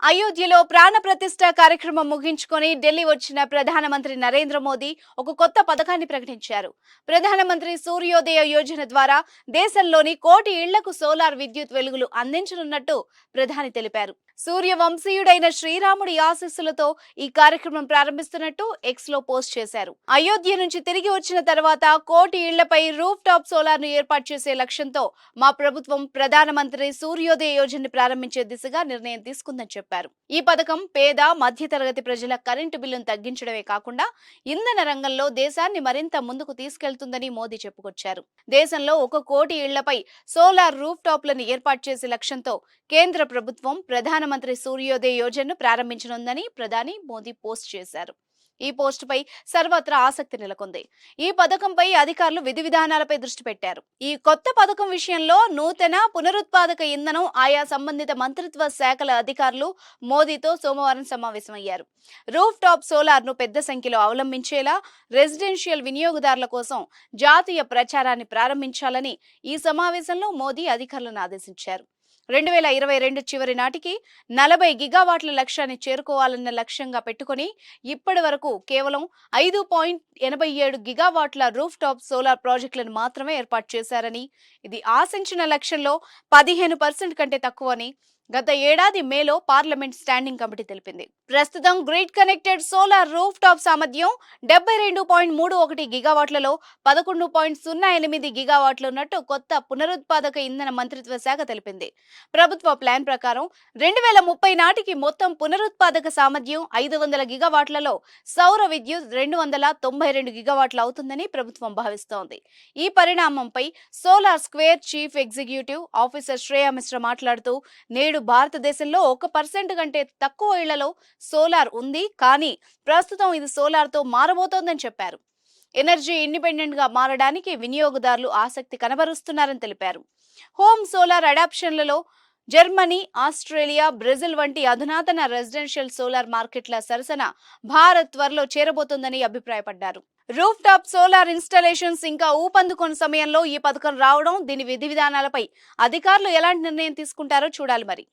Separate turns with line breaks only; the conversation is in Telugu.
అయోధ్యలో ప్రాణ ప్రతిష్ఠ కార్యక్రమం ముగించుకొని ఢిల్లీ వచ్చిన ప్రధానమంత్రి నరేంద్ర మోదీ ఒక కొత్త పథకాన్ని ప్రకటించారు. ప్రధానమంత్రి సూర్యోదయ యోజన ద్వారా దేశంలోని 1 కోటి ఇళ్లకు సోలార్ విద్యుత్ వెలుగులు అందించనున్నట్టు ప్రధాని తెలిపారు. సూర్యవంశీయుడైన శ్రీరాముడి ఆశీస్సులతో ఈ కార్యక్రమం ప్రారంభిస్తున్నట్టు ఎక్స్ లో పోస్ట్ చేశారు. అయోధ్య నుంచి తిరిగి వచ్చిన తర్వాత 1 కోటి ఇళ్లపై రూఫ్ టాప్ సోలార్ ను ఏర్పాటు చేసే లక్ష్యంతో మా ప్రభుత్వం ప్రధానమంత్రి సూర్యోదయ యోజనని ప్రారంభించే దిశగా నిర్ణయం తీసుకుందని చెప్పారు. ఈ పథకం పేద మధ్యతరగతి ప్రజల కరెంటు బిల్లును తగ్గించడమే కాకుండా ఇంధన రంగంలో దేశాన్ని మరింత ముందుకు తీసుకెళ్తుందని మోదీ చెప్పుకొచ్చారు. దేశంలో 1 కోటి ఇళ్లపై సోలార్ రూఫ్ టాప్లను ఏర్పాటు చేసే లక్ష్యంతో కేంద్ర ప్రభుత్వం ప్రధానమంత్రి సూర్యోదయ యోజనను ప్రారంభించనుందని ప్రధాని మోదీ పోస్ట్ చేశారు. ఈ పోస్టుపై సర్వత్రా ఆసక్తి నెలకొంది. ఈ పథకంపై అధికారులు విధి విధానాలపై దృష్టి పెట్టారు. ఈ కొత్త పథకం విషయంలో నూతన పునరుత్పాదక ఇంధనం ఆయా సంబంధిత మంత్రిత్వ శాఖల అధికారులు మోదీతో సోమవారం సమావేశమయ్యారు. రూఫ్ టాప్ సోలార్ ను పెద్ద సంఖ్యలో అవలంబించేలా రెసిడెన్షియల్ వినియోగదారుల కోసం జాతీయ ప్రచారాన్ని ప్రారంభించాలని ఈ సమావేశంలో మోదీ అధికారులను ఆదేశించారు. 2022 చివరి నాటికి 40 గిగావాట్ల లక్ష్యాన్ని చేరుకోవాలన్న లక్ష్యంగా పెట్టుకుని ఇప్పటి వరకు కేవలం 5.87 గిగావాట్ల రూఫ్ టాప్ సోలార్ ప్రాజెక్టులను మాత్రమే ఏర్పాటు చేశారని, ఇది ఆశించిన లక్ష్యంలో 15% కంటే తక్కువని గత ఏడాది మేలో పార్లమెంట్ స్టాండింగ్ కమిటీ తెలిపింది. ప్రస్తుతం grid connected solar roof top సామర్థ్యం 72.31 గిగావాట్లలో 11.08 గిగావాట్లు ఉన్నట్టు కొత్త పునరుత్పాదక ఇంధన మంత్రిత్వ శాఖ తెలిపింది. ప్రభుత్వ ప్లాన్ ప్రకారం 2030 నాటికి మొత్తం పునరుత్పాదక సామర్థ్యం 500 గిగావాట్లలో సౌర విద్యుత్ 292 గిగావాట్లు అవుతుందని ప్రభుత్వం భావిస్తోంది. ఈ పరిణామంపై solar square chief executive officer Shreya Mishra మాట్లాడుతూ, నేడు భారతదేశంలో 1% కంటే తక్కువ ఇళ్లలో సోలార్ ఉంది, కానీ ప్రస్తుతం ఇది సోలార్ తో మారబోతోందని చెప్పారు. ఎనర్జీ ఇండిపెండెంట్ గా మారడానికి వినియోగదారులు ఆసక్తి కనబరుస్తున్నారని తెలిపారు. హోమ్ సోలార్ అడాప్షన్లలో జర్మనీ, ఆస్ట్రేలియా, బ్రెజిల్ వంటి అధునాతన రెసిడెన్షియల్ సోలార్ మార్కెట్ల సరసన భారత్ త్వరలో చేరబోతోందని అభిప్రాయపడ్డారు. రూఫ్ టాప్ సోలార్ ఇన్స్టాలేషన్స్ ఇంకా ఊపందుకున్న సమయంలో ఈ పథకం రావడం, దీని విధి విధానాలపై అధికారులు ఎలాంటి నిర్ణయం తీసుకుంటారో చూడాలి మరి.